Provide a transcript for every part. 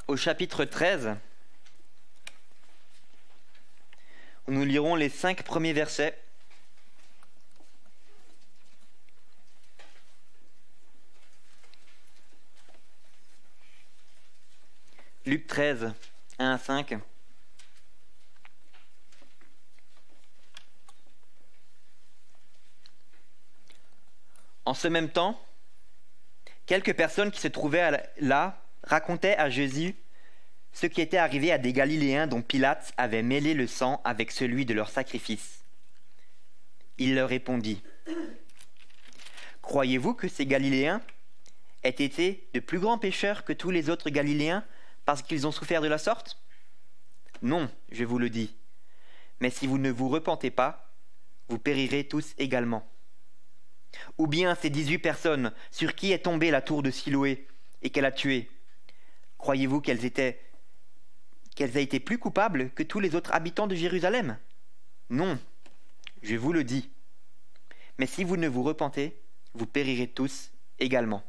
au chapitre 13, où nous lirons les 5 premiers versets. Luc 13, 1 à 5. En ce même temps, quelques personnes qui se trouvaient là racontaient à Jésus ce qui était arrivé à des Galiléens dont Pilate avait mêlé le sang avec celui de leur sacrifice. Il leur répondit : « Croyez-vous que ces Galiléens aient été de plus grands pécheurs que tous les autres Galiléens parce qu'ils ont souffert de la sorte ? Non, je vous le dis. Mais si vous ne vous repentez pas, vous périrez tous également. Ou bien ces 18 personnes sur qui est tombée la tour de Siloé et qu'elle a tuées, croyez-vous qu'elles aient été plus coupables que tous les autres habitants de Jérusalem ? Non, je vous le dis. Mais si vous ne vous repentez, vous périrez tous également. »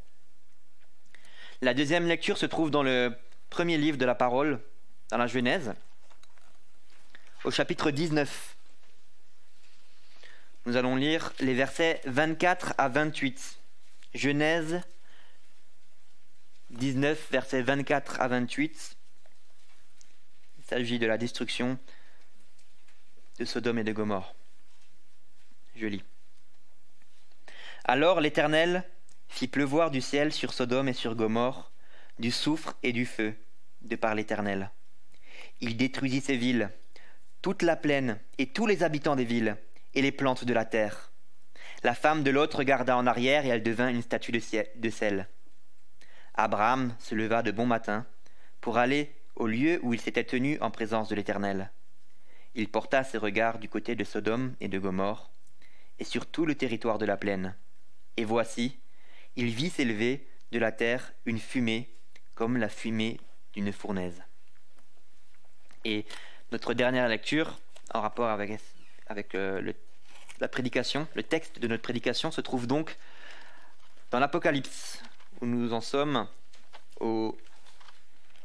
La deuxième lecture se trouve dans le premier livre de la parole, dans la Genèse, au chapitre 19. Nous allons lire les versets 24 à 28. Genèse 19, versets 24 à 28. Il s'agit de la destruction de Sodome et de Gomorrhe. Je lis. « Alors l'Éternel fit pleuvoir du ciel sur Sodome et sur Gomorrhe du soufre et du feu, de par l'Éternel. Il détruisit ces villes, toute la plaine et tous les habitants des villes, et les plantes de la terre. La femme de Lot regarda en arrière et elle devint une statue de sel. Abraham se leva de bon matin pour aller au lieu où il s'était tenu en présence de l'Éternel. Il porta ses regards du côté de Sodome et de Gomorrhe et sur tout le territoire de la plaine. Et voici, il vit s'élever de la terre une fumée comme la fumée d'une fournaise. » Et notre dernière lecture, en rapport avec la prédication, le texte de notre prédication se trouve donc dans l'Apocalypse, où nous en sommes au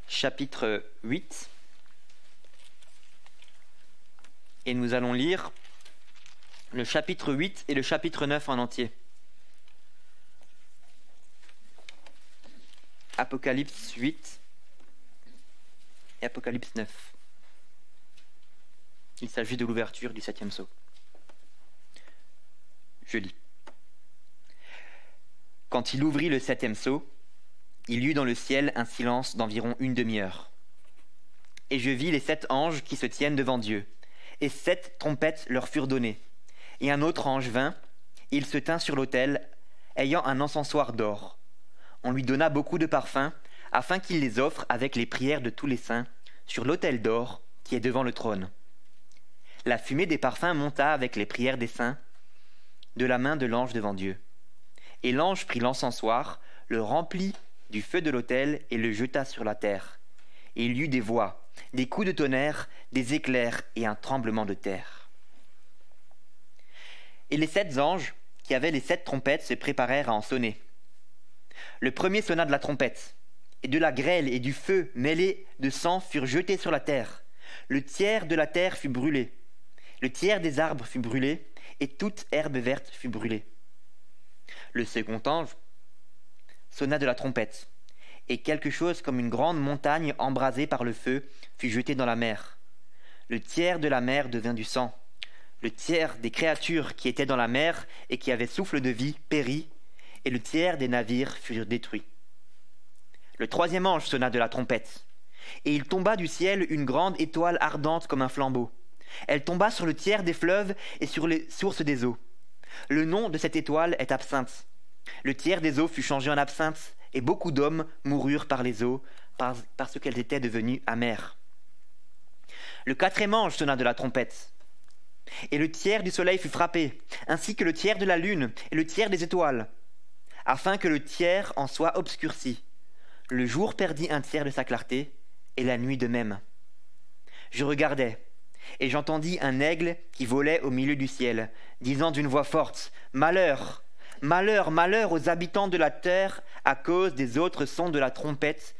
chapitre 8. Et nous allons lire le chapitre 8 et le chapitre 9 en entier. Apocalypse 8 et Apocalypse 9. Il s'agit de l'ouverture du 7e sceau. Je lis. Quand il ouvrit le 7e sceau, il y eut dans le ciel un silence d'environ une demi-heure. Et je vis les 7 anges qui se tiennent devant Dieu, et 7 trompettes leur furent données. Et un autre ange vint, et il se tint sur l'autel, ayant un encensoir d'or. On lui donna beaucoup de parfums, afin qu'il les offre avec les prières de tous les saints, sur l'autel d'or qui est devant le trône. La fumée des parfums monta avec les prières des saints, de la main de l'ange devant Dieu. Et l'ange prit l'encensoir, le remplit du feu de l'autel et le jeta sur la terre. Et il y eut des voix, des coups de tonnerre, des éclairs et un tremblement de terre. Et les 7 anges, qui avaient les 7 trompettes, se préparèrent à en sonner. Le premier sonna de la trompette, et de la grêle et du feu mêlés de sang furent jetés sur la terre. Le tiers de la terre fut brûlé, le tiers des arbres fut brûlé, et toute herbe verte fut brûlée. Le second ange sonna de la trompette, et quelque chose comme une grande montagne embrasée par le feu fut jetée dans la mer. Le tiers de la mer devint du sang. Le tiers des créatures qui étaient dans la mer et qui avaient souffle de vie périt, et le tiers des navires furent détruits. Le troisième ange sonna de la trompette, et il tomba du ciel une grande étoile ardente comme un flambeau. Elle tomba sur le tiers des fleuves et sur les sources des eaux. Le nom de cette étoile est Absinthe. Le tiers des eaux fut changé en absinthe, et beaucoup d'hommes moururent par les eaux, parce qu'elles étaient devenues amères. Le quatrième ange sonna de la trompette, et le tiers du soleil fut frappé, ainsi que le tiers de la lune et le tiers des étoiles, afin que le tiers en soit obscurci. Le jour perdit un tiers de sa clarté, et la nuit de même. Je regardais, et j'entendis un aigle qui volait au milieu du ciel, disant d'une voix forte : « Malheur, malheur, malheur aux habitants de la terre à cause des autres sons de la trompette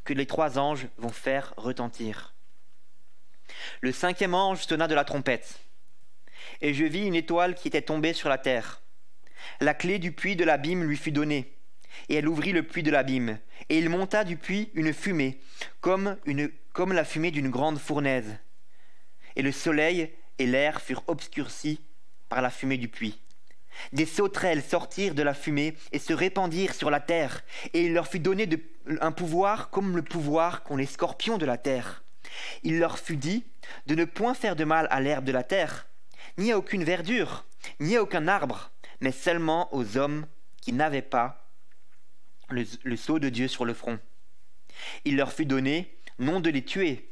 que les 3 anges vont faire retentir. Le 5e ange sonna de la trompette, et je vis une étoile qui était tombée sur la terre. La clé du puits de l'abîme lui fut donnée, et elle ouvrit le puits de l'abîme, et il monta du puits une fumée, comme la fumée d'une grande fournaise. Et le soleil et l'air furent obscurcis par la fumée du puits. Des sauterelles sortirent de la fumée et se répandirent sur la terre, et il leur fut donné un pouvoir comme le pouvoir qu'ont les scorpions de la terre. Il leur fut dit de ne point faire de mal à l'herbe de la terre, ni à aucune verdure, ni à aucun arbre, mais seulement aux hommes qui n'avaient pas le sceau de Dieu sur le front. Il leur fut donné non de les tuer,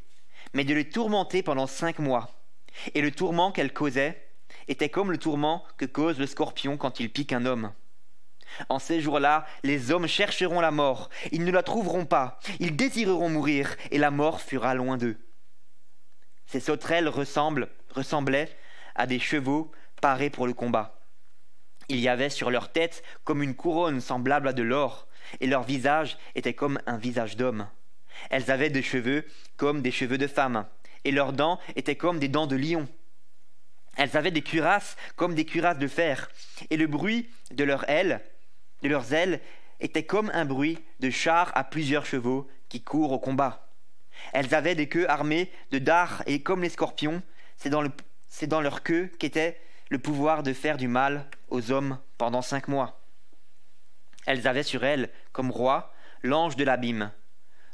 mais de les tourmenter pendant 5 mois. Et le tourment qu'elles causaient était comme le tourment que cause le scorpion quand il pique un homme. En ces jours-là, les hommes chercheront la mort, ils ne la trouveront pas, ils désireront mourir, et la mort fuira loin d'eux. Ces sauterelles ressemblaient à des chevaux parés pour le combat. Il y avait sur leur tête comme une couronne semblable à de l'or, et leur visage était comme un visage d'homme. Elles avaient des cheveux comme des cheveux de femme, et leurs dents étaient comme des dents de lion. Elles avaient des cuirasses comme des cuirasses de fer, et le bruit de leurs ailes était comme un bruit de chars à plusieurs chevaux qui courent au combat. Elles avaient des queues armées de dards, et comme les scorpions, c'est dans leur queue qu'était le pouvoir de faire du mal aux hommes pendant 5 mois. Elles avaient sur elles comme roi l'ange de l'abîme,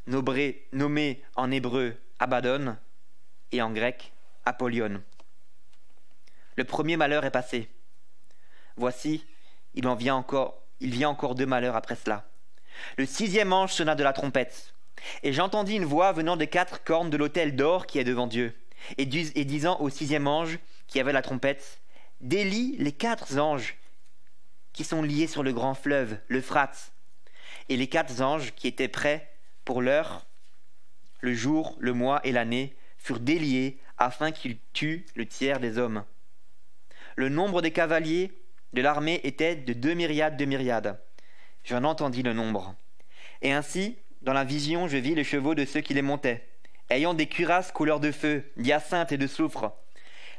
nommé en hébreu Abaddon et en grec Apollyon. Le premier malheur est passé. Voici, il vient encore 2 malheurs après cela. Le 6e ange sonna de la trompette, et j'entendis une voix venant des 4 cornes de l'autel d'or qui est devant Dieu, et disant au 6e ange qui avait la trompette, « Délie les 4 anges qui sont liés sur le grand fleuve, l'Euphrate. » Et les 4 anges qui étaient prêts pour l'heure, le jour, le mois et l'année, furent déliés afin qu'ils tuent le tiers des hommes. Le nombre des cavaliers de l'armée était de 2 myriades de myriades. J'en entendis le nombre. Et ainsi, dans la vision, je vis les chevaux de ceux qui les montaient, ayant des cuirasses couleur de feu, d'hyacinthe et de soufre.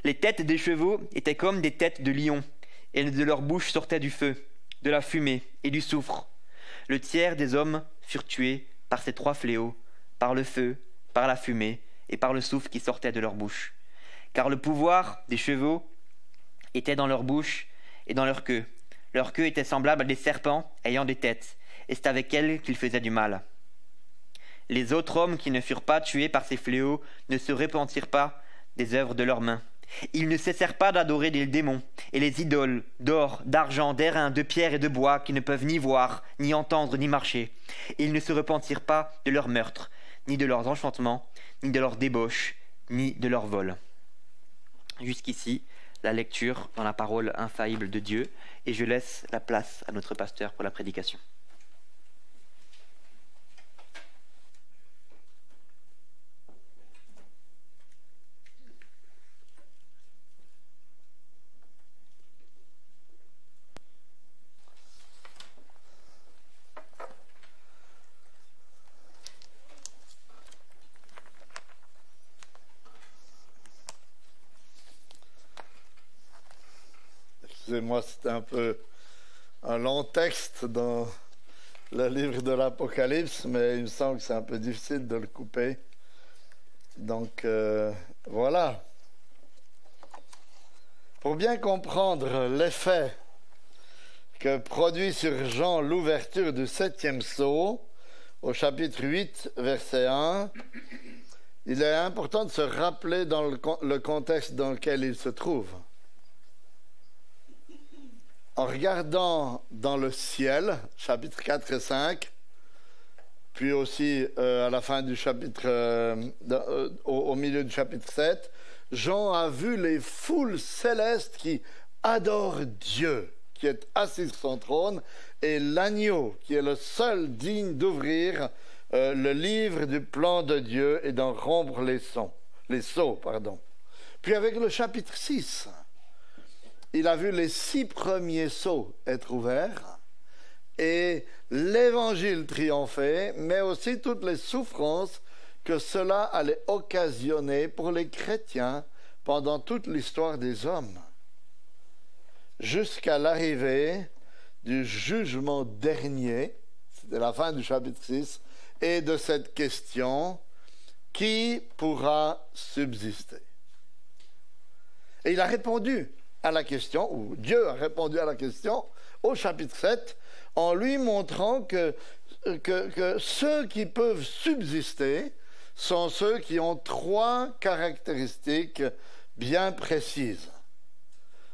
Les têtes des chevaux étaient comme des têtes de lions, et de leur bouche sortait du feu, de la fumée et du soufre. Le tiers des hommes furent tués par ces 3 fléaux, par le feu, par la fumée et par le soufre qui sortait de leur bouche. Car le pouvoir des chevaux était dans leur bouche et dans leur queue. Leur queue était semblable à des serpents ayant des têtes, et c'est avec elles qu'ils faisaient du mal. Les autres hommes qui ne furent pas tués par ces fléaux ne se repentirent pas des œuvres de leurs mains. Ils ne cessèrent pas d'adorer des démons et les idoles d'or, d'argent, d'airain, de pierre et de bois qui ne peuvent ni voir, ni entendre, ni marcher. Et ils ne se repentirent pas de leurs meurtres, ni de leurs enchantements, ni de leurs débauches, ni de leurs vols. Jusqu'ici, la lecture dans la parole infaillible de Dieu, et je laisse la place à notre pasteur pour la prédication. Excusez-moi, c'était un peu un long texte dans le livre de l'Apocalypse, mais il me semble que c'est un peu difficile de le couper. Donc, voilà. Pour bien comprendre l'effet que produit sur Jean l'ouverture du 7e sceau, au chapitre 8, verset 1, il est important de se rappeler dans le contexte dans lequel il se trouve. En regardant dans le ciel, chapitre 4 et 5, puis aussi à la fin du chapitre, au milieu du chapitre 7, Jean a vu les foules célestes qui adorent Dieu, qui est assis sur son trône, et l'agneau, qui est le seul digne d'ouvrir le livre du plan de Dieu et d'en rompre les sceaux. Puis avec le chapitre 6, il a vu les 6 premiers sceaux être ouverts, et l'évangile triomphait, mais aussi toutes les souffrances que cela allait occasionner pour les chrétiens pendant toute l'histoire des hommes, jusqu'à l'arrivée du jugement dernier, c'était la fin du chapitre 6, et de cette question, qui pourra subsister? Et il a répondu à la question, ou Dieu a répondu à la question, au chapitre 7, en lui montrant que ceux qui peuvent subsister sont ceux qui ont 3 caractéristiques bien précises.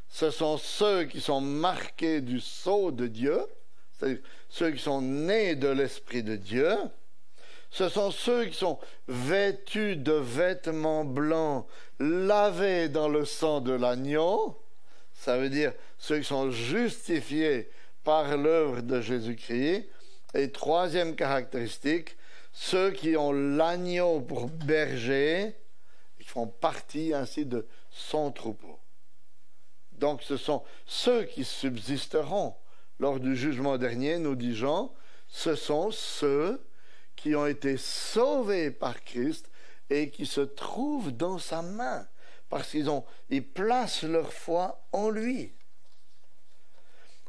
Ce sont ceux qui sont marqués du sceau de Dieu, c'est-à-dire ceux qui sont nés de l'Esprit de Dieu. Ce sont ceux qui sont vêtus de vêtements blancs, lavés dans le sang de l'agneau. Ça veut dire ceux qui sont justifiés par l'œuvre de Jésus-Christ. Et 3e caractéristique, ceux qui ont l'agneau pour berger, qui font partie ainsi de son troupeau. Donc ce sont ceux qui subsisteront lors du jugement dernier, nous dit Jean, ce sont ceux qui ont été sauvés par Christ et qui se trouvent dans sa main, parce qu'ils placent leur foi en lui.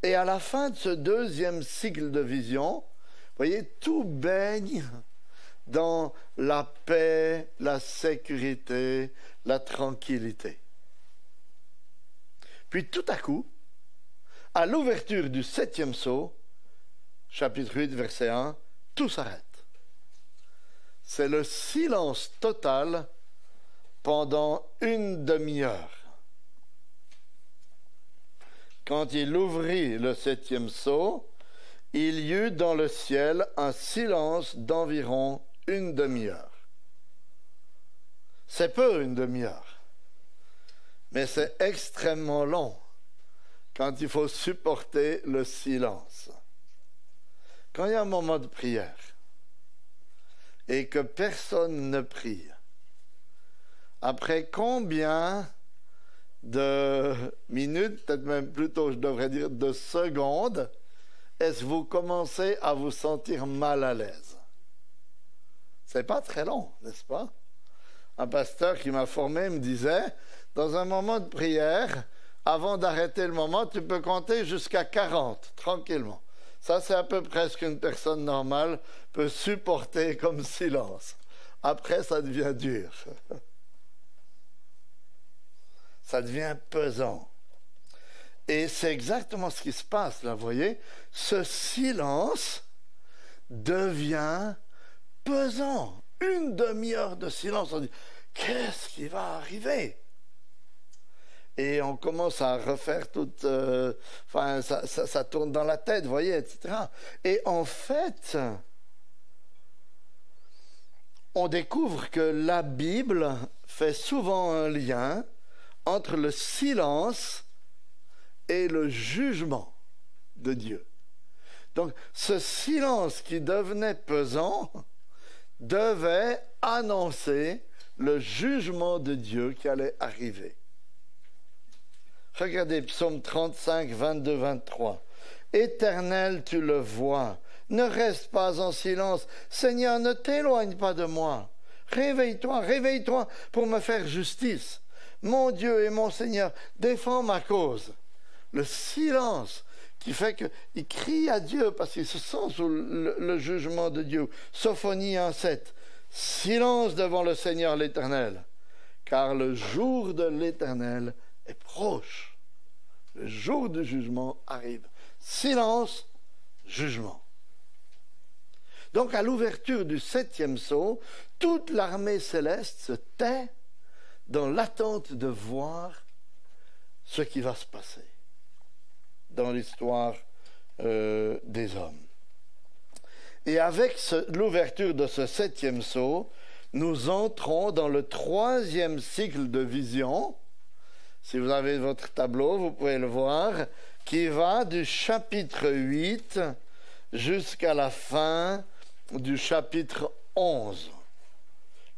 Et à la fin de ce 2e cycle de vision, vous voyez, tout baigne dans la paix, la sécurité, la tranquillité. Puis tout à coup, à l'ouverture du 7e sceau, chapitre 8, verset 1, tout s'arrête. C'est le silence total pendant une demi-heure. Quand il ouvrit le 7e sceau, il y eut dans le ciel un silence d'environ une demi-heure. C'est peu une demi-heure, mais c'est extrêmement long quand il faut supporter le silence. Quand il y a un moment de prière et que personne ne prie, après combien de minutes, peut-être même plutôt je devrais dire de secondes, est-ce que vous commencez à vous sentir mal à l'aise? C'est pas très long, n'est-ce pas? Un pasteur qui m'a formé me disait, dans un moment de prière, avant d'arrêter le moment, tu peux compter jusqu'à 40, tranquillement. Ça, c'est à peu près ce qu'une personne normale peut supporter comme silence. Après, ça devient dur. Ça devient pesant. Et c'est exactement ce qui se passe, là, vous voyez. Ce silence devient pesant. Une demi-heure de silence, on dit, qu'est-ce qui va arriver? Et on commence à refaire toute... ça tourne dans la tête, vous voyez, etc. Et en fait, on découvre que la Bible fait souvent un lien entre le silence et le jugement de Dieu. Donc, ce silence qui devenait pesant devait annoncer le jugement de Dieu qui allait arriver. Regardez Psaume 35, 22, 23. Éternel, tu le vois, ne reste pas en silence. Seigneur, ne t'éloigne pas de moi. Réveille-toi, réveille-toi pour me faire justice. Mon Dieu et mon Seigneur, défends ma cause. Le silence qui fait qu'il crie à Dieu parce qu'il se sent sous le jugement de Dieu. Sophonie 1,7. Silence devant le Seigneur l'Éternel, car le jour de l'Éternel est proche. Le jour du jugement arrive. Silence, jugement. Donc à l'ouverture du 7e sceau, toute l'armée céleste se tait dans l'attente de voir ce qui va se passer dans l'histoire des hommes. Et avec l'ouverture de ce 7e sceau, nous entrons dans le 3e cycle de vision. Si vous avez votre tableau, vous pouvez le voir, qui va du chapitre 8 jusqu'à la fin du chapitre 11.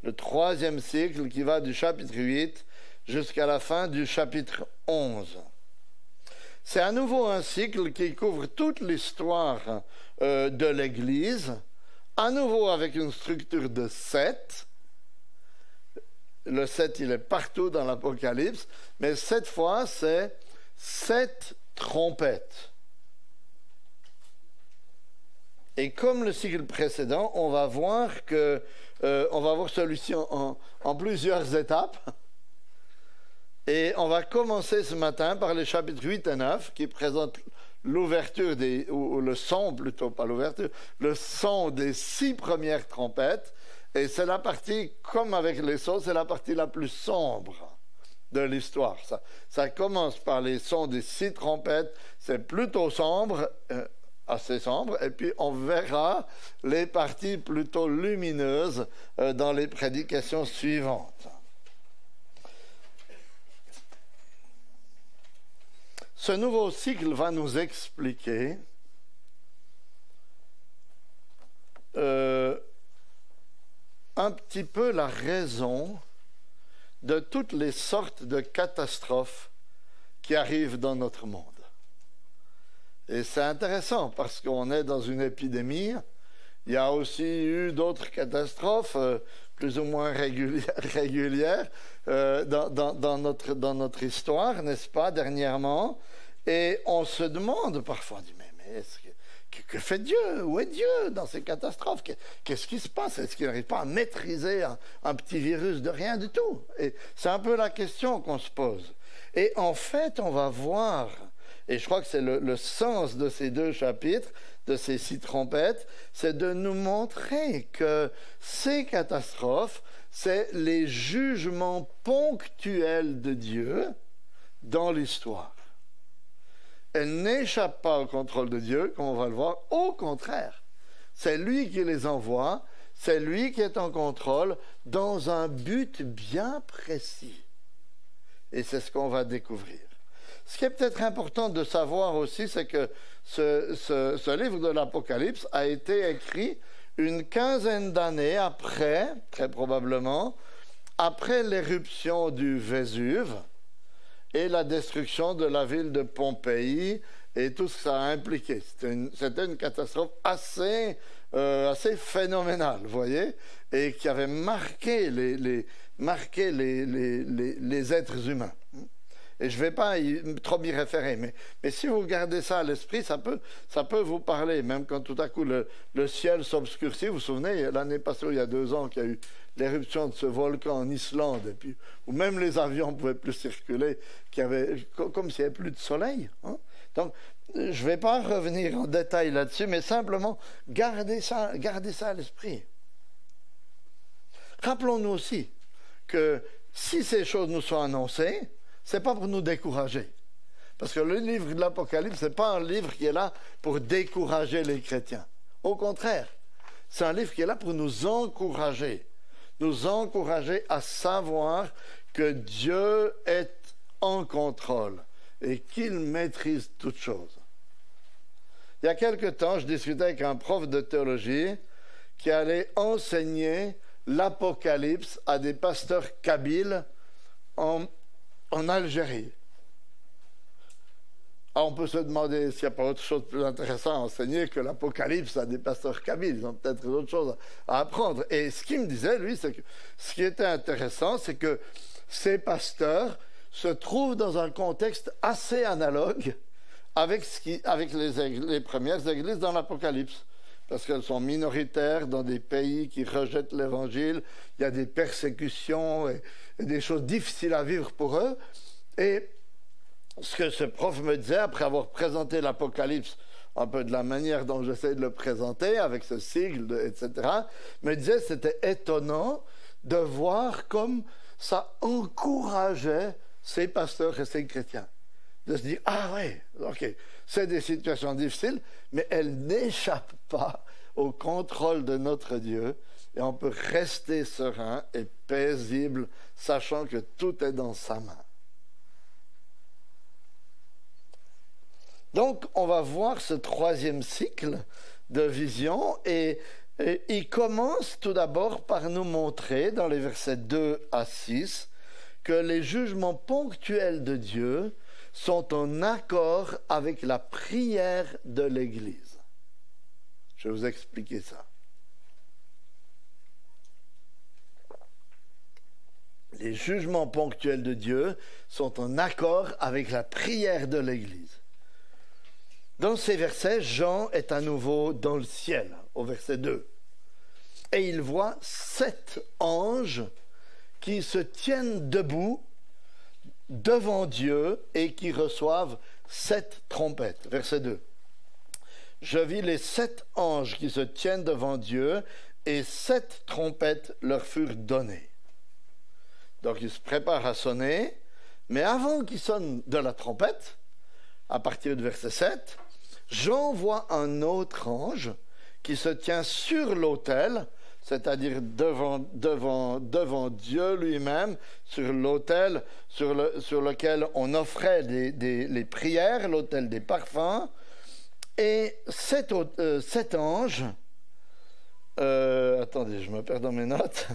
Le 3e cycle qui va du chapitre 8 jusqu'à la fin du chapitre 11. C'est à nouveau un cycle qui couvre toute l'histoire de l'Église, à nouveau avec une structure de 7. Le 7, il est partout dans l'Apocalypse, mais cette fois, c'est 7 trompettes. Et comme le cycle précédent, on va voir celui-ci en plusieurs étapes. Et on va commencer ce matin par les chapitres 8 et 9 qui présentent l'ouverture ou le son plutôt, pas l'ouverture, le son des 6 premières trompettes. Et c'est la partie, comme avec les sons, c'est la partie la plus sombre de l'histoire. Ça commence par les sons des 6 trompettes, c'est plutôt sombre, assez sombre, et puis on verra les parties plutôt lumineuses dans les prédications suivantes. Ce nouveau cycle va nous expliquer un petit peu la raison de toutes les sortes de catastrophes qui arrivent dans notre monde. Et c'est intéressant parce qu'on est dans une épidémie. Il y a aussi eu d'autres catastrophes plus ou moins régulières dans notre histoire, n'est-ce pas, dernièrement. Et on se demande parfois, on dit, mais que fait Dieu? Où est Dieu dans ces catastrophes? Qu'est-ce qui se passe? Est-ce qu'il n'arrive pas à maîtriser un petit virus de rien du tout? Et c'est un peu la question qu'on se pose. Et en fait, on va voir, et je crois que c'est le sens de ces 2 chapitres, de ces 6 trompettes, c'est de nous montrer que ces catastrophes, c'est les jugements ponctuels de Dieu dans l'histoire. Elles n'échappent pas au contrôle de Dieu, comme on va le voir. Au contraire, c'est lui qui les envoie, c'est lui qui est en contrôle dans un but bien précis. Et c'est ce qu'on va découvrir. Ce qui est peut-être important de savoir aussi, c'est que ce livre de l'Apocalypse a été écrit une quinzaine d'années après, très probablement, après l'éruption du Vésuve et la destruction de la ville de Pompéi et tout ce que ça a impliqué. C'était une catastrophe assez phénoménale, vous voyez, et qui avait marqué les êtres humains. Et je ne vais pas trop m'y référer, mais si vous gardez ça à l'esprit, ça peut vous parler, même quand tout à coup le ciel s'obscurcit. Vous vous souvenez, l'année passée, il y a 2 ans, qu'il y a eu l'éruption de ce volcan en Islande, et puis, où même les avions ne pouvaient plus circuler, comme s'il n'y avait plus de soleil. Hein. Donc, je ne vais pas revenir en détail là-dessus, mais simplement gardez ça à l'esprit. Rappelons-nous aussi que si ces choses nous sont annoncées, ce n'est pas pour nous décourager. Parce que le livre de l'Apocalypse, ce n'est pas un livre qui est là pour décourager les chrétiens. Au contraire, c'est un livre qui est là pour nous encourager à savoir que Dieu est en contrôle et qu'il maîtrise toutes choses. Il y a quelque temps, je discutais avec un prof de théologie qui allait enseigner l'Apocalypse à des pasteurs kabyles en Algérie. Alors on peut se demander s'il n'y a pas autre chose de plus intéressant à enseigner que l'Apocalypse à des pasteurs kabyles. Ils ont peut-être d'autres choses à apprendre. Et ce qu'il me disait, lui, c'est que ce qui était intéressant, c'est que ces pasteurs se trouvent dans un contexte assez analogue avec les premières églises dans l'Apocalypse. Parce qu'elles sont minoritaires dans des pays qui rejettent l'Évangile. Il y a des persécutions et des choses difficiles à vivre pour eux. Et ce que ce prof me disait, après avoir présenté l'Apocalypse, un peu de la manière dont j'essaie de le présenter, avec ce sigle, etc., me disait que c'était étonnant de voir comme ça encourageait ces pasteurs et ces chrétiens. De se dire, ah ouais, ok, c'est des situations difficiles, mais elles n'échappent pas au contrôle de notre Dieu, et on peut rester serein et paisible, sachant que tout est dans sa main. Donc, on va voir ce 3e cycle de vision, et il commence tout d'abord par nous montrer, dans les versets 2 à 6, que les jugements ponctuels de Dieu sont en accord avec la prière de l'Église. Je vais vous expliquer ça. Les jugements ponctuels de Dieu sont en accord avec la prière de l'Église. Dans ces versets, Jean est à nouveau dans le ciel, au verset 2. Et il voit 7 anges qui se tiennent debout devant Dieu et qui reçoivent 7 trompettes. Verset 2. Je vis les 7 anges qui se tiennent devant Dieu et 7 trompettes leur furent données. Donc ils se préparent à sonner, mais avant qu'ils sonnent de la trompette, à partir du verset 7, Jean voit un autre ange qui se tient sur l'autel, c'est-à-dire devant Dieu lui-même, sur l'autel sur lequel on offrait les prières, l'autel des parfums. Et cet ange, attendez, je me perds dans mes notes.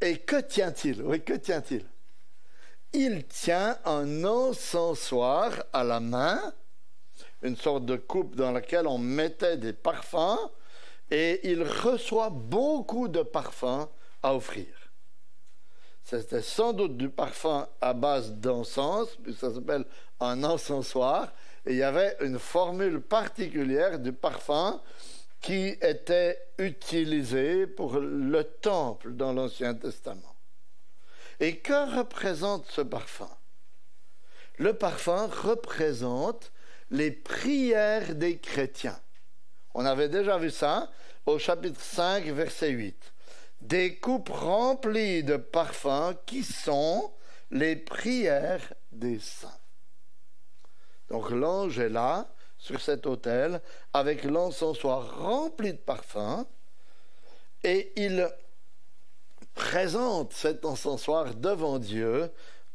Et que tient-il? Oui, que tient-il? Il tient un encensoir à la main, une sorte de coupe dans laquelle on mettait des parfums, et il reçoit beaucoup de parfums à offrir. C'était sans doute du parfum à base d'encens, puis ça s'appelle un encensoir, et il y avait une formule particulière du parfum qui était utilisée pour le temple dans l'Ancien Testament. Et que représente ce parfum? Le parfum représente les prières des chrétiens. On avait déjà vu ça au chapitre 5, verset 8. Des coupes remplies de parfums qui sont les prières des saints. Donc l'ange est là, sur cet autel, avec l'encensoir rempli de parfums, et il présente cet encensoir devant Dieu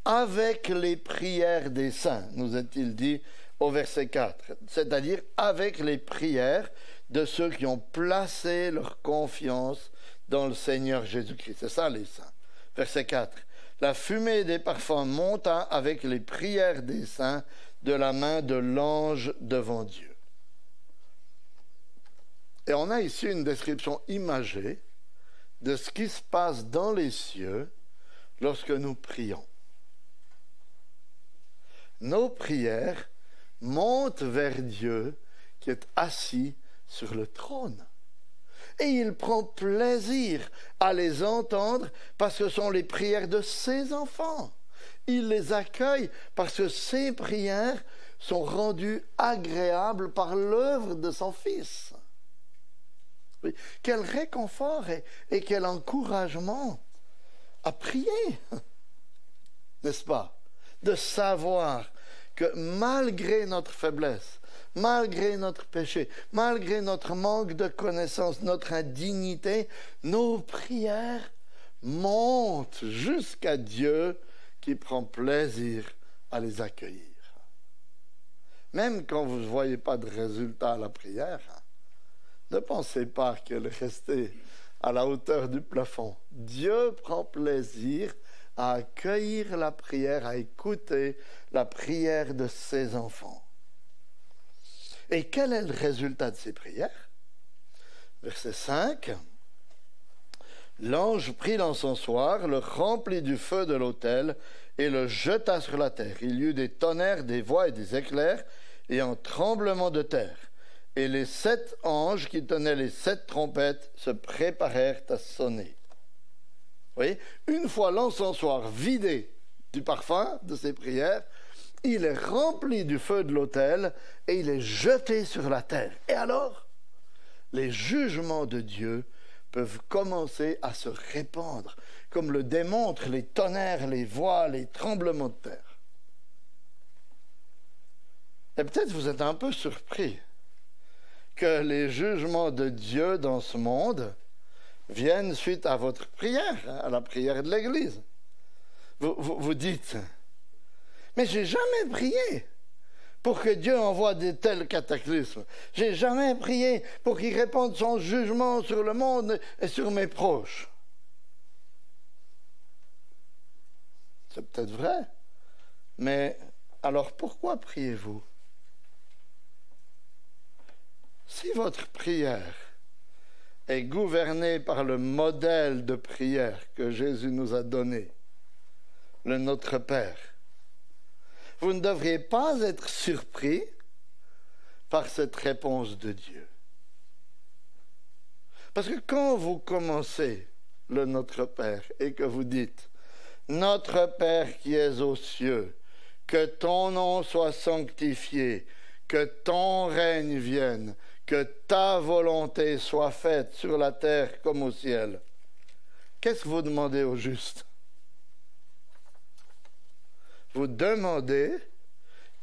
avec les prières des saints, nous est-il dit au verset 4, c'est-à-dire avec les prières de ceux qui ont placé leur confiance dans le Seigneur Jésus-Christ. C'est ça les saints. Verset 4. La fumée des parfums monta avec les prières des saints de la main de l'ange devant Dieu. Et on a ici une description imagée de ce qui se passe dans les cieux lorsque nous prions. Nos prières montent vers Dieu qui est assis sur le trône. Et il prend plaisir à les entendre parce que ce sont les prières de ses enfants. Il les accueille parce que ses prières sont rendues agréables par l'œuvre de son Fils. Oui. Quel réconfort et quel encouragement à prier, n'est-ce pas? De savoir que malgré notre faiblesse, malgré notre péché, malgré notre manque de connaissance, notre indignité, nos prières montent jusqu'à Dieu qui prend plaisir à les accueillir. Même quand vous ne voyez pas de résultat à la prière, ne pensez pas qu'elle est restée à la hauteur du plafond. Dieu prend plaisir à accueillir la prière, à écouter la prière de ses enfants. Et quel est le résultat de ces prières? Verset 5. L'ange prit l'encensoir, le remplit du feu de l'autel et le jeta sur la terre. Il y eut des tonnerres, des voix et des éclairs et un tremblement de terre. Et les 7 anges qui tenaient les 7 trompettes se préparèrent à sonner. Vous voyez, une fois l'encensoir vidé du parfum de ces prières, il est rempli du feu de l'autel et il est jeté sur la terre. Et alors, les jugements de Dieu peuvent commencer à se répandre, comme le démontrent les tonnerres, les voix, les tremblements de terre. Et peut-être vous êtes un peu surpris que les jugements de Dieu dans ce monde viennent suite à votre prière, à la prière de l'Église. Vous dites, mais j'ai jamais prié pour que Dieu envoie de tels cataclysmes. J'ai jamais prié pour qu'il répande son jugement sur le monde et sur mes proches. C'est peut-être vrai, Mais alors pourquoi priez-vous? Si votre prière est gouvernée par le modèle de prière que Jésus nous a donné, le Notre Père, vous ne devriez pas être surpris par cette réponse de Dieu. Parce que quand vous commencez le Notre Père et que vous dites « Notre Père qui es aux cieux, que ton nom soit sanctifié, que ton règne vienne, que ta volonté soit faite sur la terre comme au ciel », qu'est-ce que vous demandez au juste? Vous demandez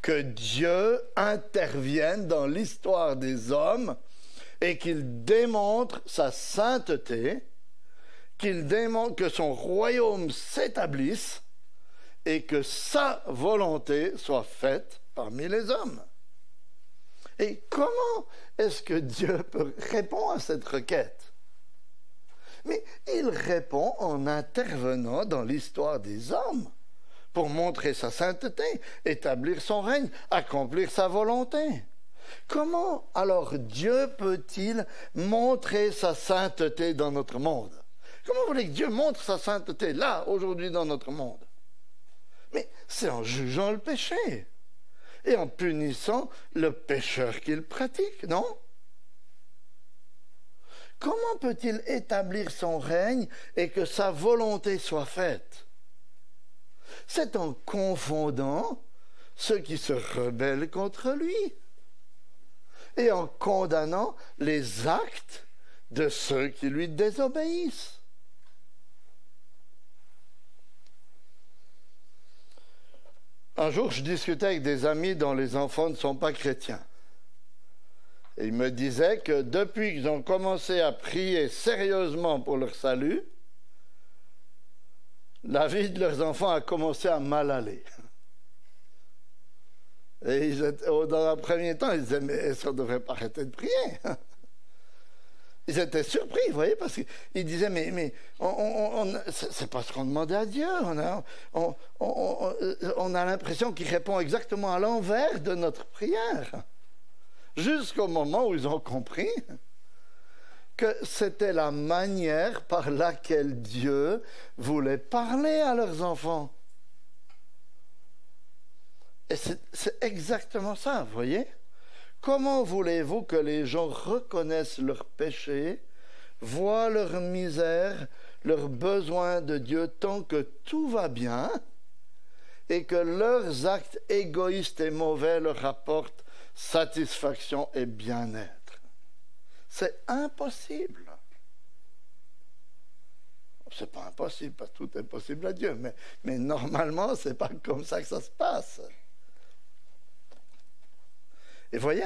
que Dieu intervienne dans l'histoire des hommes et qu'il démontre sa sainteté, qu'il démontre que son royaume s'établisse et que sa volonté soit faite parmi les hommes. Et comment est-ce que Dieu répond à cette requête? Mais il répond en intervenant dans l'histoire des hommes pour montrer sa sainteté, établir son règne, accomplir sa volonté. Comment alors Dieu peut-il montrer sa sainteté dans notre monde? Comment vous voulez que Dieu montre sa sainteté là, aujourd'hui, dans notre monde? Mais c'est en jugeant le péché et en punissant le pécheur qu'il pratique, non? Comment peut-il établir son règne et que sa volonté soit faite? C'est en confondant ceux qui se rebellent contre lui et en condamnant les actes de ceux qui lui désobéissent. Un jour, je discutais avec des amis dont les enfants ne sont pas chrétiens. Et ils me disaient que depuis qu'ils ont commencé à prier sérieusement pour leur salut, la vie de leurs enfants a commencé à mal aller. Et dans un premier temps, ils disaient, mais est-ce qu'on ne devrait pas arrêter de prier? Ils étaient surpris, vous voyez, parce qu'ils disaient, mais c'est pas ce qu'on demandait à Dieu. On a l'impression qu'il répond exactement à l'envers de notre prière. Jusqu'au moment où ils ont compris que c'était la manière par laquelle Dieu voulait parler à leurs enfants. Et c'est exactement ça, vous voyez? Comment voulez-vous que les gens reconnaissent leurs péchés, voient leur misère, leurs besoins de Dieu tant que tout va bien, et que leurs actes égoïstes et mauvais leur apportent satisfaction et bien-être? C'est impossible. C'est pas impossible, parce que tout est possible à Dieu, mais normalement, c'est pas comme ça que ça se passe. Et voyez,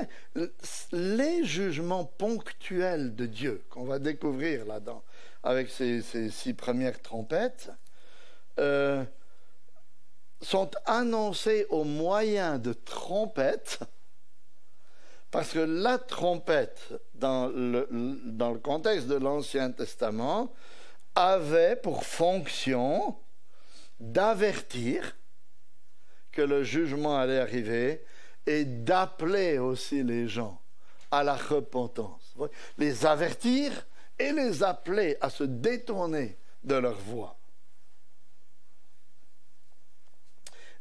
les jugements ponctuels de Dieu, qu'on va découvrir là-dedans, avec ces 6 premières trompettes, sont annoncés au moyen de trompettes, parce que la trompette, dans le contexte de l'Ancien Testament, avait pour fonction d'avertir que le jugement allait arriver et d'appeler aussi les gens à la repentance. Les avertir et les appeler à se détourner de leur voie.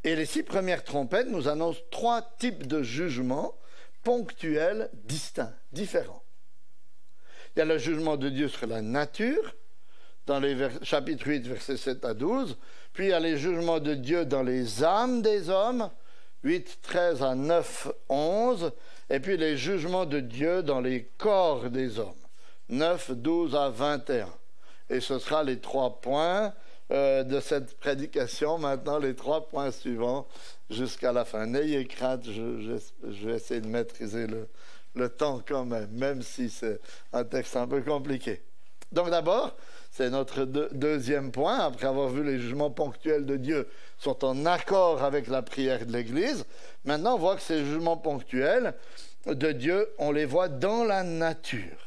Et les 6 premières trompettes nous annoncent 3 types de jugements ponctuels distincts, différents. Il y a le jugement de Dieu sur la nature, dans les chapitres 8, versets 7 à 12. Puis il y a les jugements de Dieu dans les âmes des hommes, 8, 13 à 9, 11. Et puis les jugements de Dieu dans les corps des hommes, 9, 12 à 21. Et ce sera les 3 points de cette prédication, maintenant les 3 points suivants jusqu'à la fin. N'ayez crainte, je vais essayer de maîtriser le temps quand même si c'est un texte un peu compliqué. Donc d'abord, c'est notre deuxième point, après avoir vu les jugements ponctuels de Dieu sont en accord avec la prière de l'Église. Maintenant, on voit que ces jugements ponctuels de Dieu, on les voit dans la nature.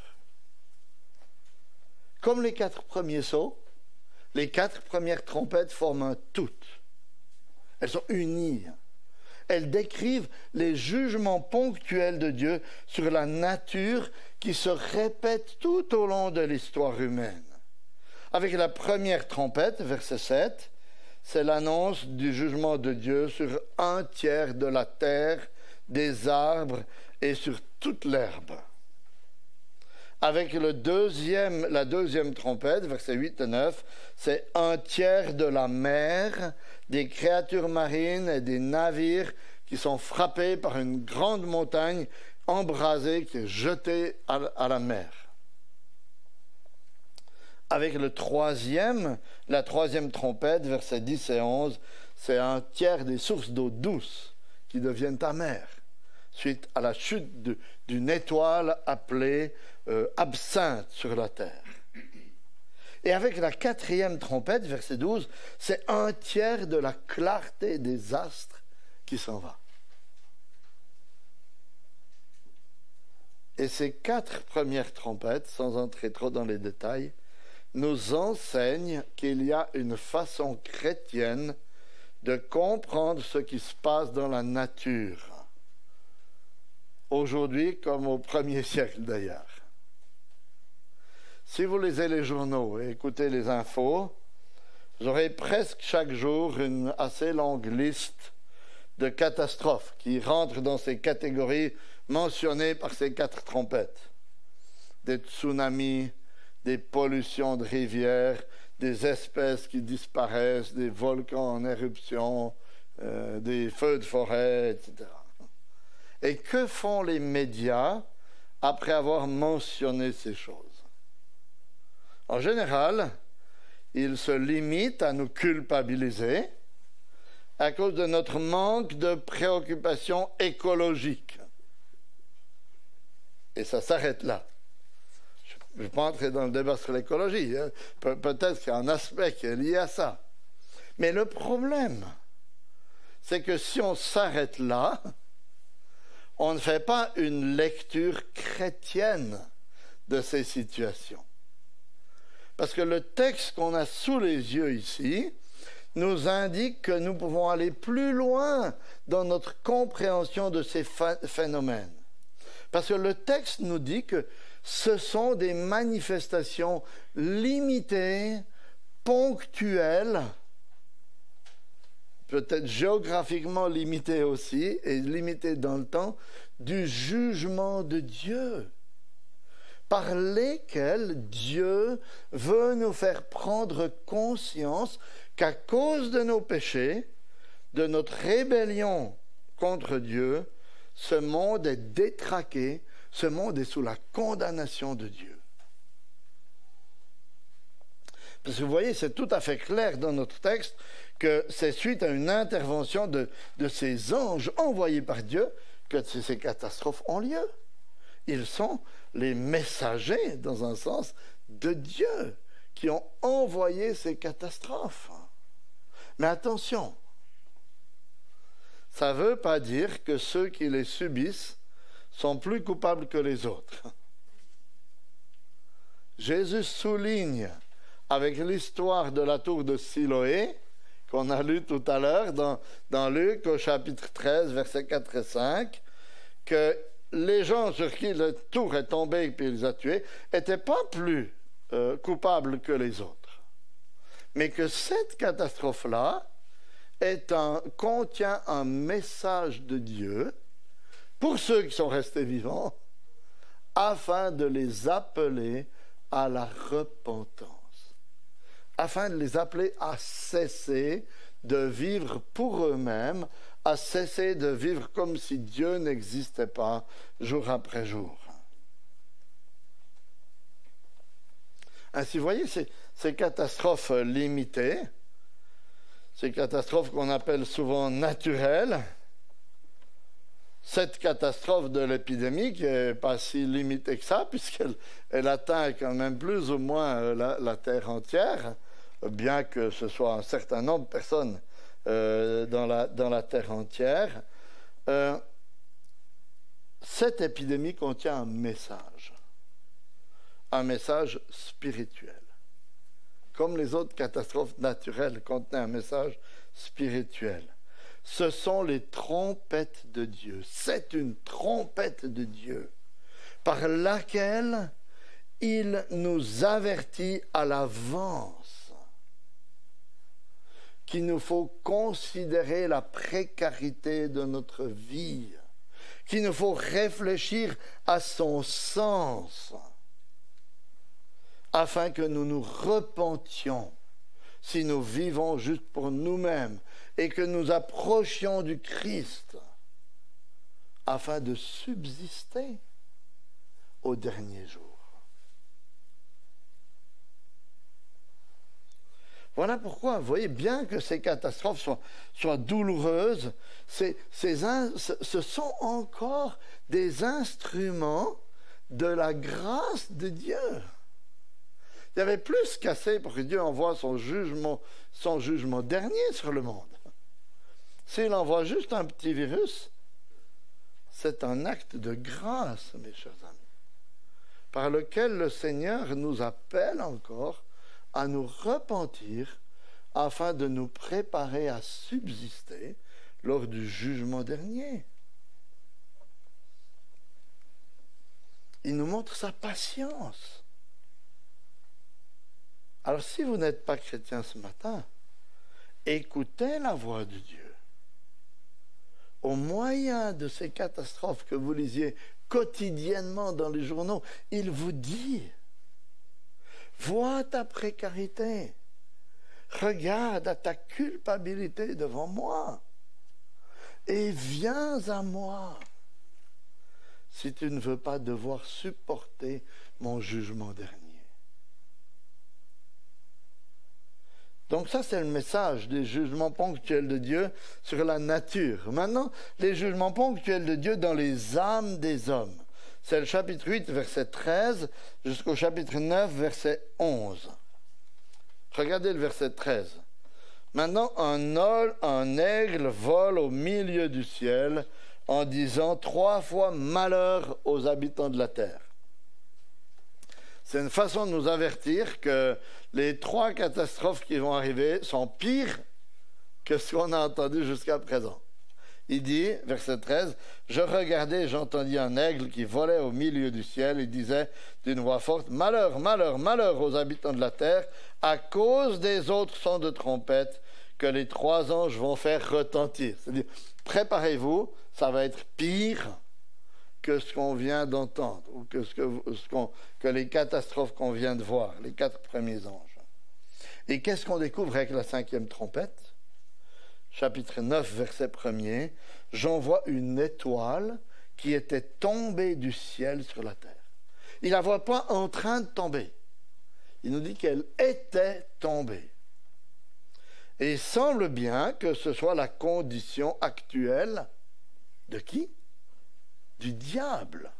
Comme les 4 premiers sceaux, les 4 premières trompettes forment un tout. Elles sont unies. Elles décrivent les jugements ponctuels de Dieu sur la nature qui se répètent tout au long de l'histoire humaine. Avec la première trompette, verset 7, c'est l'annonce du jugement de Dieu sur un tiers de la terre, des arbres et sur toute l'herbe. Avec la deuxième trompette, versets 8 et 9, c'est un tiers de la mer, des créatures marines et des navires qui sont frappés par une grande montagne embrasée qui est jetée à la mer. Avec la troisième trompette, versets 10 et 11, c'est un tiers des sources d'eau douce qui deviennent amères, suite à la chute d'une étoile appelée absinthe sur la terre. Et avec la quatrième trompette, verset 12, c'est un tiers de la clarté des astres qui s'en va. Et ces 4 premières trompettes, sans entrer trop dans les détails, nous enseignent qu'il y a une façon chrétienne de comprendre ce qui se passe dans la nature, aujourd'hui comme au 1er siècle d'ailleurs. Si vous lisez les journaux et écoutez les infos, vous aurez presque chaque jour une assez longue liste de catastrophes qui rentrent dans ces catégories mentionnées par ces 4 trompettes. Des tsunamis, des pollutions de rivières, des espèces qui disparaissent, des volcans en éruption, des feux de forêt, etc. Et que font les médias après avoir mentionné ces choses? En général, ils se limitent à nous culpabiliser à cause de notre manque de préoccupation écologique. Et ça s'arrête là. Je ne vais pas entrer dans le débat sur l'écologie. Hein. Peut-être qu'il y a un aspect qui est lié à ça. Mais le problème, c'est que si on s'arrête là, on ne fait pas une lecture chrétienne de ces situations. Parce que le texte qu'on a sous les yeux ici nous indique que nous pouvons aller plus loin dans notre compréhension de ces phénomènes. Parce que le texte nous dit que ce sont des manifestations limitées, ponctuelles, peut-être géographiquement limitées aussi, et limitées dans le temps, du jugement de Dieu, par lesquels Dieu veut nous faire prendre conscience qu'à cause de nos péchés, de notre rébellion contre Dieu, ce monde est détraqué, ce monde est sous la condamnation de Dieu. Parce que vous voyez, c'est tout à fait clair dans notre texte que c'est suite à une intervention de ces anges envoyés par Dieu que ces catastrophes ont lieu. Ils sont les messagers, dans un sens, de Dieu, qui ont envoyé ces catastrophes. Mais attention, ça ne veut pas dire que ceux qui les subissent sont plus coupables que les autres. Jésus souligne, avec l'histoire de la tour de Siloé, qu'on a lu tout à l'heure dans Luc au chapitre 13, versets 4 et 5, que les gens sur qui la tour est tombée et puis il les a tués n'étaient pas plus coupables que les autres. Mais que cette catastrophe-là contient un message de Dieu pour ceux qui sont restés vivants, afin de les appeler à la repentance, afin de les appeler à cesser de vivre pour eux-mêmes, à cesser de vivre comme si Dieu n'existait pas jour après jour. Ainsi, vous voyez, ces catastrophes limitées, ces catastrophes qu'on appelle souvent naturelles, cette catastrophe de l'épidémie qui n'est pas si limitée que ça, puisqu'elle atteint quand même plus ou moins la Terre entière, bien que ce soit un certain nombre de personnes dans la Terre entière. Cette épidémie contient un message spirituel. Comme les autres catastrophes naturelles contenaient un message spirituel. ce sont les trompettes de Dieu. C'est une trompette de Dieu par laquelle il nous avertit à l'avance qu'il nous faut considérer la précarité de notre vie, qu'il nous faut réfléchir à son sens, afin que nous nous repentions si nous vivons juste pour nous-mêmes et que nous approchions du Christ afin de subsister au dernier jour. Voilà pourquoi, vous voyez, bien que ces catastrophes soient douloureuses, ce sont encore des instruments de la grâce de Dieu. Il y avait plus qu'assez pour que Dieu envoie son jugement dernier sur le monde. S'il envoie juste un petit virus, c'est un acte de grâce, mes chers amis, par lequel le Seigneur nous appelle encore à nous repentir afin de nous préparer à subsister lors du jugement dernier. Il nous montre sa patience. Alors si vous n'êtes pas chrétien ce matin, écoutez la voix de Dieu. Au moyen de ces catastrophes que vous lisiez quotidiennement dans les journaux, il vous dit: vois ta précarité, regarde à ta culpabilité devant moi et viens à moi si tu ne veux pas devoir supporter mon jugement dernier. Donc ça, c'est le message des jugements ponctuels de Dieu sur la nature. Maintenant, les jugements ponctuels de Dieu dans les âmes des hommes. C'est le chapitre 8, verset 13, jusqu'au chapitre 9, verset 11. Regardez le verset 13. Maintenant, un aigle vole au milieu du ciel en disant 3 fois malheur aux habitants de la terre. C'est une façon de nous avertir que les 3 catastrophes qui vont arriver sont pires que ce qu'on a entendu jusqu'à présent. Il dit, verset 13, « Je regardai et j'entendis un aigle qui volait au milieu du ciel et disait d'une voix forte, « Malheur, malheur, malheur aux habitants de la terre, à cause des autres sons de trompette que les 3 anges vont faire retentir. » C'est-à-dire, préparez-vous, ça va être pire que ce qu'on vient d'entendre, ou que les catastrophes qu'on vient de voir, les 4 premiers anges. Et qu'est-ce qu'on découvre avec la 5e trompette? Chapitre 9, verset 1er, « J'en vois une étoile qui était tombée du ciel sur la terre. » Il ne la voit pas en train de tomber. Il nous dit qu'elle était tombée. Et il semble bien que ce soit la condition actuelle de qui? Du diable.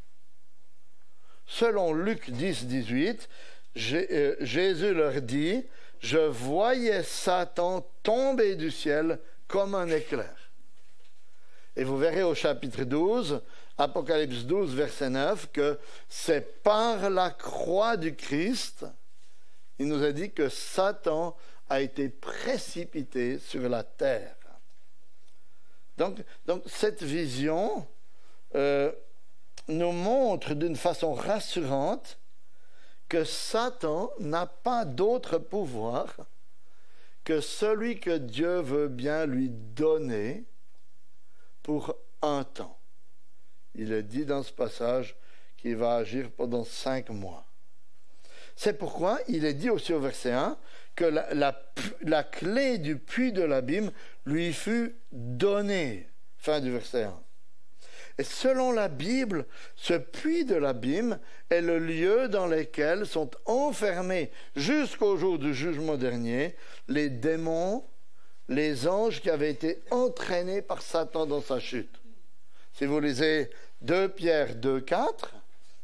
Selon Luc 10, 18, Jésus leur dit, « Je voyais Satan tomber du ciel comme un éclair. » Et vous verrez au chapitre 12, Apocalypse 12, verset 9, que c'est par la croix du Christ, il nous a dit que Satan a été précipité sur la terre. Donc cette vision nous montre d'une façon rassurante que Satan n'a pas d'autre pouvoir que celui que Dieu veut bien lui donner pour un temps. Il est dit dans ce passage qu'il va agir pendant 5 mois. C'est pourquoi il est dit aussi au verset 1 que la clé du puits de l'abîme lui fut donnée. Fin du verset 1. Et selon la Bible, ce puits de l'abîme est le lieu dans lequel sont enfermés jusqu'au jour du jugement dernier les démons, les anges qui avaient été entraînés par Satan dans sa chute. Si vous lisez 2 Pierre 2, 4,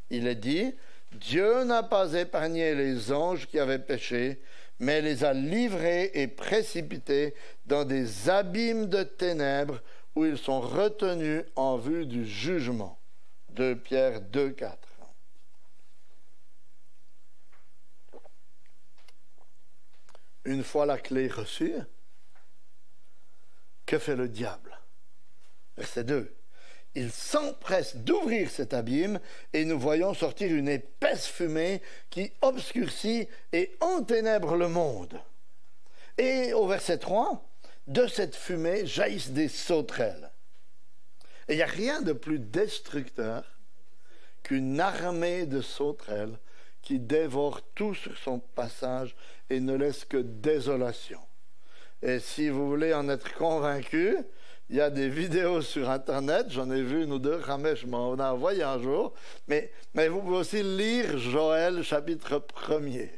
il est dit « Dieu n'a pas épargné les anges qui avaient péché, mais les a livrés et précipités dans des abîmes de ténèbres où ils sont retenus en vue du jugement. » 2 Pierre 2, 4. Une fois la clé reçue, Que fait le diable? Verset 2. Il s'empresse d'ouvrir cet abîme et nous voyons sortir une épaisse fumée qui obscurcit et enténèbre le monde. Et au verset 3, de cette fumée jaillissent des sauterelles. Et il n'y a rien de plus destructeur qu'une armée de sauterelles qui dévore tout sur son passage et ne laisse que désolation. Et si vous voulez en être convaincu, il y a des vidéos sur Internet, j'en ai vu une ou deux, Ramesh m'en a envoyé un jour, mais vous pouvez aussi lire Joël chapitre 1er.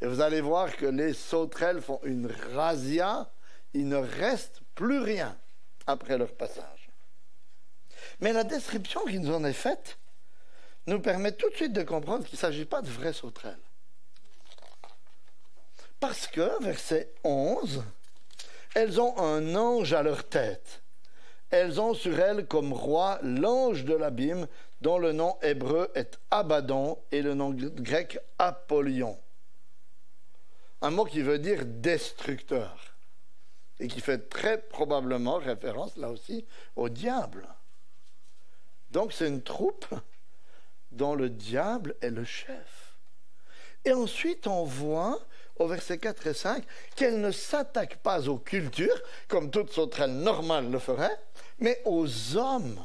Et vous allez voir que les sauterelles font une razzia, il ne reste plus rien après leur passage. Mais la description qui nous en est faite nous permet tout de suite de comprendre qu'il ne s'agit pas de vraies sauterelles. Parce que, verset 11, elles ont un ange à leur tête. Elles ont sur elles comme roi l'ange de l'abîme, dont le nom hébreu est Abaddon et le nom grec Apollyon. Un mot qui veut dire destructeur et qui fait très probablement référence là aussi au diable. Donc c'est une troupe dont le diable est le chef. Et ensuite on voit au verset 4 et 5 qu'elle ne s'attaque pas aux cultures, comme toute sauterelle normale le ferait, mais aux hommes.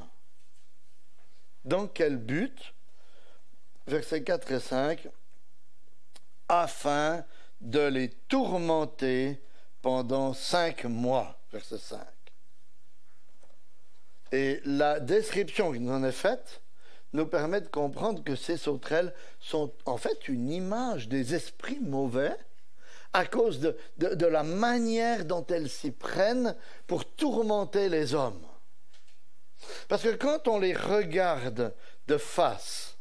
Dans quel but? Versets 4 et 5, afin de les tourmenter pendant 5 mois. Verset 5. Et la description qui nous en est faite nous permet de comprendre que ces sauterelles sont en fait une image des esprits mauvais à cause de la manière dont elles s'y prennent pour tourmenter les hommes. Parce que quand on les regarde de face,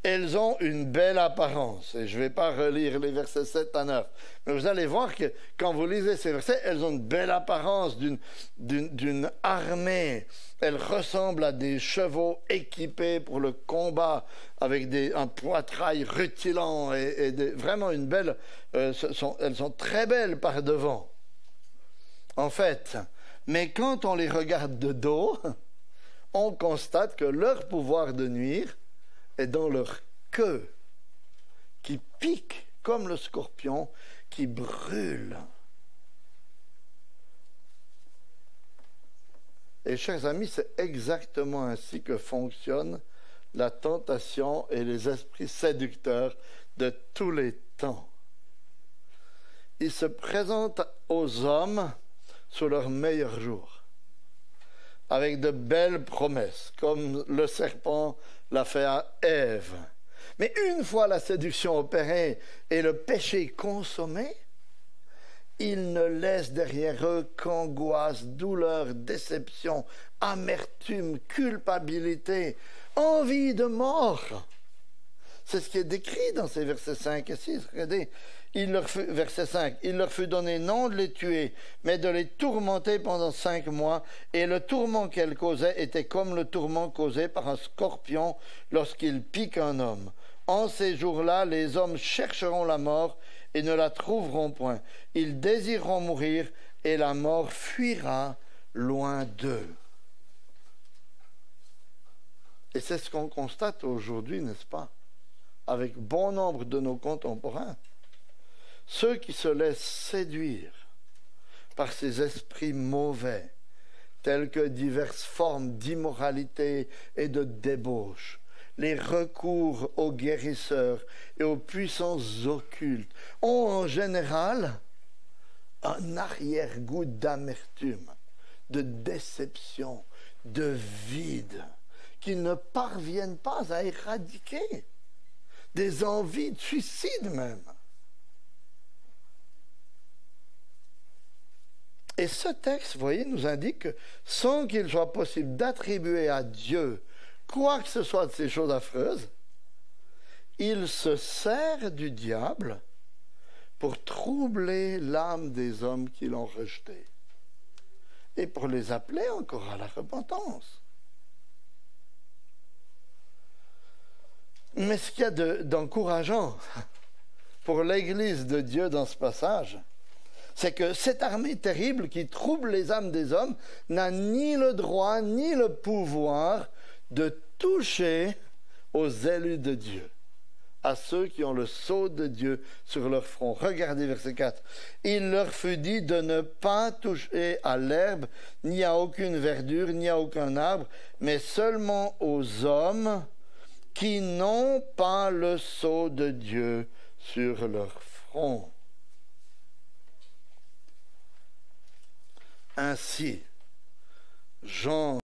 elles ont une belle apparence. Et je ne vais pas relire les versets 7 à 9. Mais vous allez voir que quand vous lisez ces versets, elles ont une belle apparence d'une armée. Elles ressemblent à des chevaux équipés pour le combat avec un poitrail rutilant et vraiment une belle... elles sont très belles par devant. En fait, mais quand on les regarde de dos, on constate que leur pouvoir de nuire est dans leur queue, qui pique comme le scorpion, qui brûle. Et chers amis, c'est exactement ainsi que fonctionne la tentation et les esprits séducteurs de tous les temps. Ils se présentent aux hommes sous leur meilleur jour, avec de belles promesses, comme le serpent l'a fait à Ève. Mais une fois la séduction opérée et le péché consommé, ils ne laissent derrière eux qu'angoisse, douleur, déception, amertume, culpabilité, envie de mort. C'est ce qui est décrit dans ces versets 5 et 6. Regardez, verset 5, il leur fut donné non de les tuer, mais de les tourmenter pendant 5 mois, et le tourment qu'elles causaient était comme le tourment causé par un scorpion lorsqu'il pique un homme. En ces jours-là, les hommes chercheront la mort et ne la trouveront point. Ils désireront mourir, et la mort fuira loin d'eux. Et c'est ce qu'on constate aujourd'hui, n'est-ce pas, avec bon nombre de nos contemporains. Ceux qui se laissent séduire par ces esprits mauvais, tels que diverses formes d'immoralité et de débauche, les recours aux guérisseurs et aux puissances occultes, ont en général un arrière-goût d'amertume, de déception, de vide, qu'ils ne parviennent pas à éradiquer, des envies de suicide même. Et ce texte, vous voyez, nous indique que sans qu'il soit possible d'attribuer à Dieu quoi que ce soit de ces choses affreuses, il se sert du diable pour troubler l'âme des hommes qui l'ont rejeté et pour les appeler encore à la repentance. Mais ce qu'il y a d'encourageant pour l'Église de Dieu dans ce passage, c'est que cette armée terrible qui trouble les âmes des hommes n'a ni le droit ni le pouvoir de toucher aux élus de Dieu, à ceux qui ont le sceau de Dieu sur leur front. Regardez verset 4. Il leur fut dit de ne pas toucher à l'herbe, ni à aucune verdure, ni à aucun arbre, mais seulement aux hommes qui n'ont pas le sceau de Dieu sur leur front. Ainsi, Jean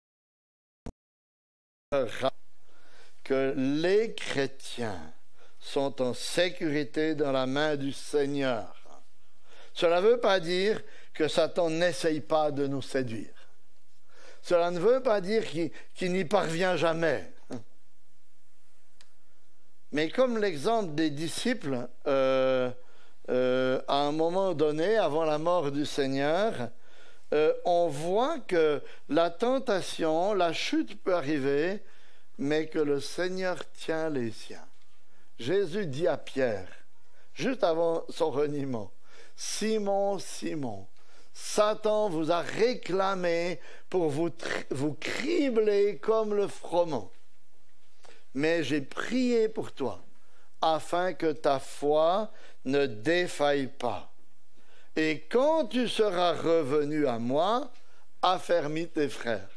que les chrétiens sont en sécurité dans la main du Seigneur. Cela ne veut pas dire que Satan n'essaye pas de nous séduire. Cela ne veut pas dire qu'il n'y parvient jamais. Mais comme l'exemple des disciples, à un moment donné, avant la mort du Seigneur, on voit que la tentation, la chute peut arriver, mais que le Seigneur tient les siens. Jésus dit à Pierre, juste avant son reniement, « Simon, Simon, Satan vous a réclamé pour vous cribler comme le froment. Mais j'ai prié pour toi, afin que ta foi ne défaille pas. Et quand tu seras revenu à moi, affermis tes frères. »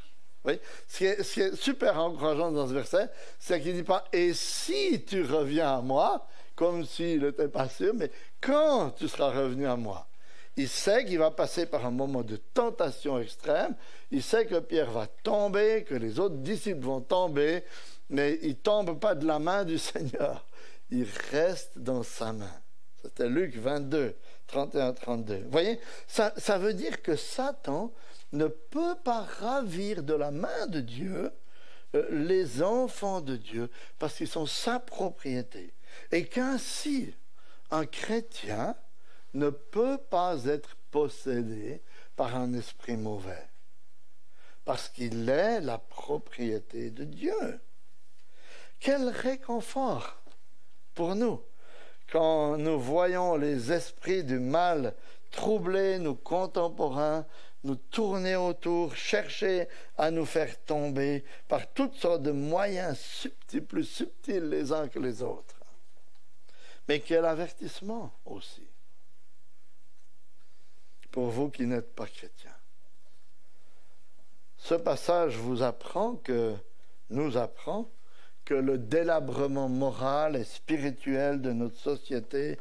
Oui. Ce qui est super encourageant dans ce verset, c'est qu'il ne dit pas « et si tu reviens à moi », comme s'il n'était pas sûr, mais « quand tu seras revenu à moi ». Il sait qu'il va passer par un moment de tentation extrême, il sait que Pierre va tomber, que les autres disciples vont tomber, mais il ne tombe pas de la main du Seigneur, il reste dans sa main. C'était Luc 22, 31-32. Vous voyez, ça veut dire que Satan ne peut pas ravir de la main de Dieu les enfants de Dieu parce qu'ils sont sa propriété. Et qu'ainsi, un chrétien ne peut pas être possédé par un esprit mauvais parce qu'il est la propriété de Dieu. Quel réconfort pour nous quand nous voyons les esprits du mal troubler nos contemporains, nous tourner autour, chercher à nous faire tomber par toutes sortes de moyens subtils, plus subtils les uns que les autres. Mais quel avertissement aussi pour vous qui n'êtes pas chrétiens. Ce passage nous apprend que le délabrement moral et spirituel de notre société,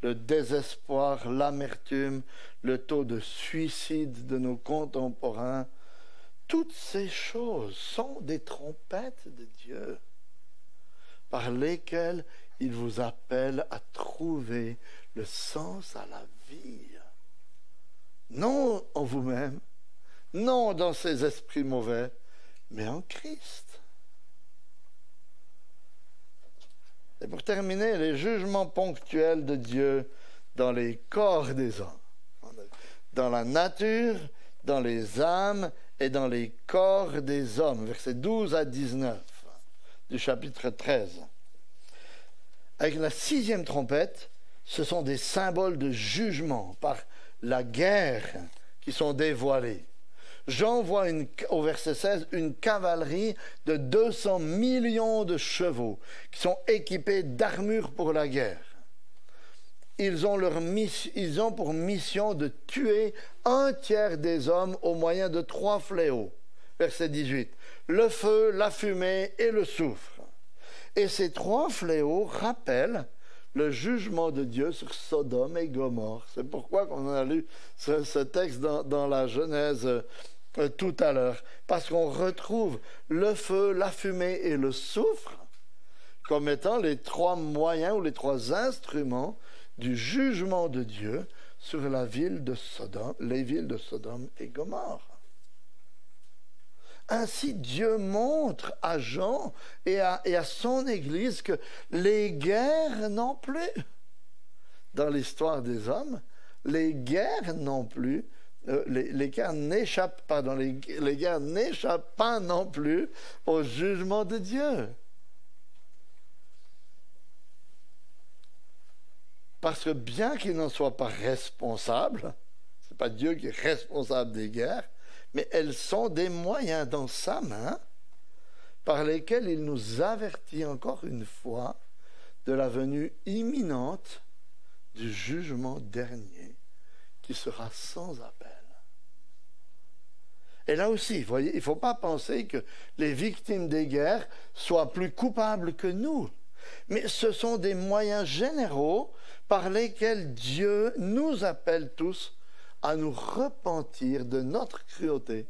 le désespoir, l'amertume, le taux de suicide de nos contemporains, toutes ces choses sont des trompettes de Dieu par lesquelles il vous appelle à trouver le sens à la vie. Non en vous-même, non dans ces esprits mauvais, mais en Christ. Et pour terminer, les jugements ponctuels de Dieu dans les corps des hommes, dans la nature, dans les âmes et dans les corps des hommes, versets 12 à 19 du chapitre 13. Avec la 6e trompette, ce sont des symboles de jugement par la guerre qui sont dévoilés. Jean voit au verset 16 une cavalerie de 200 millions de chevaux qui sont équipés d'armures pour la guerre. Ils ont pour mission de tuer un tiers des hommes au moyen de 3 fléaux. Verset 18. Le feu, la fumée et le soufre. Et ces 3 fléaux rappellent le jugement de Dieu sur Sodome et Gomorrhe. C'est pourquoi on a lu ce texte dans la Genèse tout à l'heure. Parce qu'on retrouve le feu, la fumée et le soufre comme étant les 3 moyens ou les 3 instruments du jugement de Dieu sur la ville de Sodome, les villes de Sodome et Gomorrhe. Ainsi, Dieu montre à Jean et à son Église que les guerres non plus, dans l'histoire des hommes, les guerres non plus, les guerres n'échappent pas non plus au jugement de Dieu. Parce que bien qu'il n'en soit pas responsable, pas Dieu qui est responsable des guerres, mais elles sont des moyens dans sa main par lesquels il nous avertit encore une fois de la venue imminente du jugement dernier qui sera sans appel. Et là aussi, vous voyez, il ne faut pas penser que les victimes des guerres soient plus coupables que nous. Mais ce sont des moyens généraux par lesquels Dieu nous appelle tous à nous repentir de notre cruauté,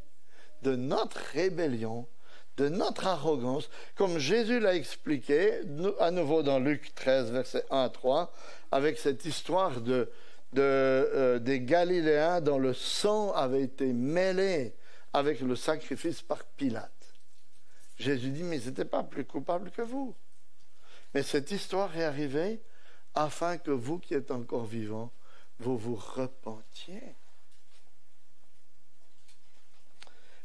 de notre rébellion, de notre arrogance, comme Jésus l'a expliqué, à nouveau dans Luc 13, versets 1 à 3, avec cette histoire des Galiléens dont le sang avait été mêlé avec le sacrifice par Pilate. Jésus dit, mais ils n'étaient pas plus coupables que vous. Mais cette histoire est arrivée afin que vous qui êtes encore vivants, vous vous repentiez.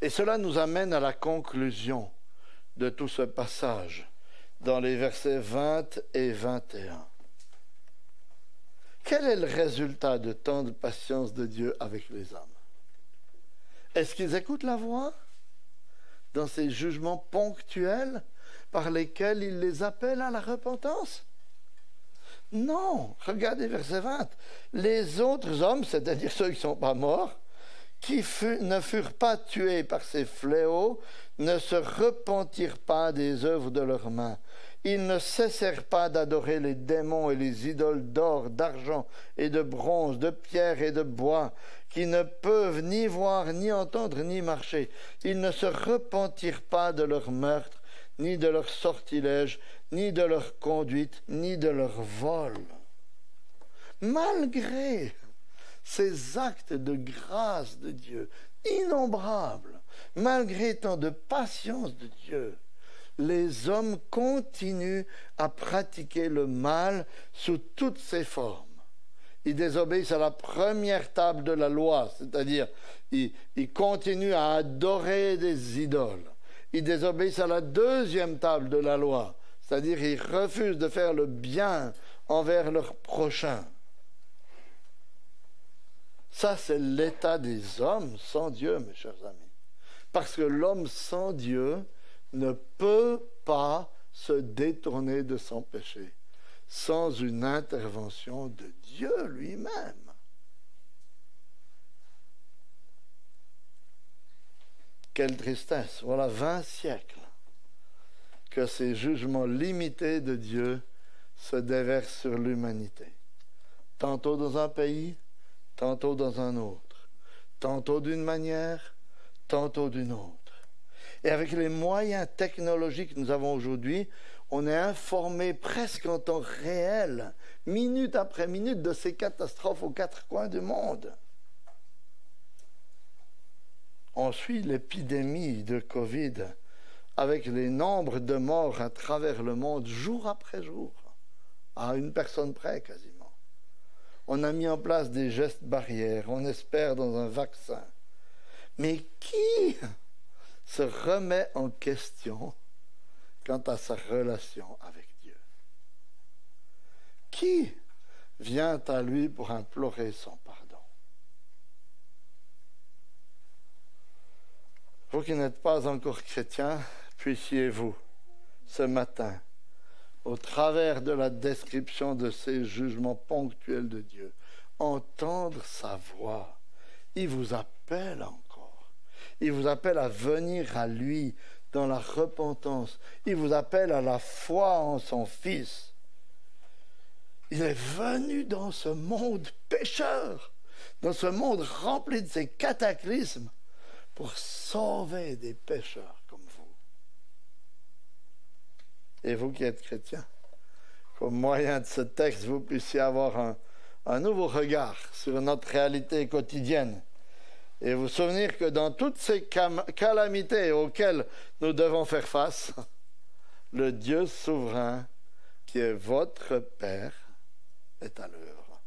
Et cela nous amène à la conclusion de tout ce passage, dans les versets 20 et 21. Quel est le résultat de tant de patience de Dieu avec les hommes? Est-ce qu'ils écoutent la voix dans ces jugements ponctuels par lesquels il les appelle à la repentance? Non, regardez verset 20. Les autres hommes, c'est-à-dire ceux qui ne sont pas morts, qui ne furent pas tués par ces fléaux, ne se repentirent pas des œuvres de leurs mains. Ils ne cessèrent pas d'adorer les démons et les idoles d'or, d'argent et de bronze, de pierre et de bois, qui ne peuvent ni voir, ni entendre, ni marcher. Ils ne se repentirent pas de leur meurtre, ni de leur sortilège, ni de leur conduite, ni de leur vol. Malgré ces actes de grâce de Dieu, innombrables, malgré tant de patience de Dieu, les hommes continuent à pratiquer le mal sous toutes ses formes. Ils désobéissent à la première table de la loi, c'est-à-dire ils continuent à adorer des idoles. Ils désobéissent à la deuxième table de la loi, c'est-à-dire ils refusent de faire le bien envers leur prochain. Ça, c'est l'état des hommes sans Dieu, mes chers amis. Parce que l'homme sans Dieu ne peut pas se détourner de son péché sans une intervention de Dieu lui-même. Quelle tristesse! Voilà 20 siècles que ces jugements limités de Dieu se déversent sur l'humanité. Tantôt dans un pays, tantôt dans un autre. Tantôt d'une manière, tantôt d'une autre. Et avec les moyens technologiques que nous avons aujourd'hui, on est informé presque en temps réel, minute après minute, de ces catastrophes aux quatre coins du monde. On suit l'épidémie de Covid avec les nombres de morts à travers le monde jour après jour, à une personne près quasiment. On a mis en place des gestes barrières, on espère dans un vaccin. Mais qui se remet en question quant à sa relation avec Dieu? Qui vient à lui pour implorer son pardon? Vous qui n'êtes pas encore chrétiens, puissiez-vous, ce matin, au travers de la description de ces jugements ponctuels de Dieu, entendre sa voix. Il vous appelle encore. Il vous appelle à venir à lui dans la repentance. Il vous appelle à la foi en son Fils. Il est venu dans ce monde pécheur, dans ce monde rempli de ces cataclysmes, pour sauver des pécheurs comme vous. Et vous qui êtes chrétiens, qu'au moyen de ce texte, vous puissiez avoir un nouveau regard sur notre réalité quotidienne et vous souvenir que dans toutes ces calamités auxquelles nous devons faire face, le Dieu souverain qui est votre Père est à l'œuvre.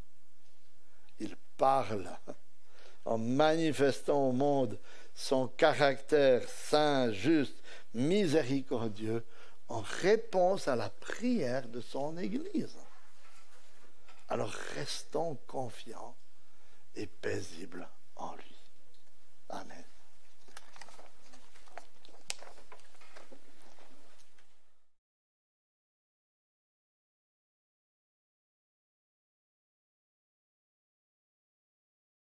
Il parle en manifestant au monde son caractère saint, juste, miséricordieux, en réponse à la prière de son Église. Alors restons confiants et paisibles en lui. Amen.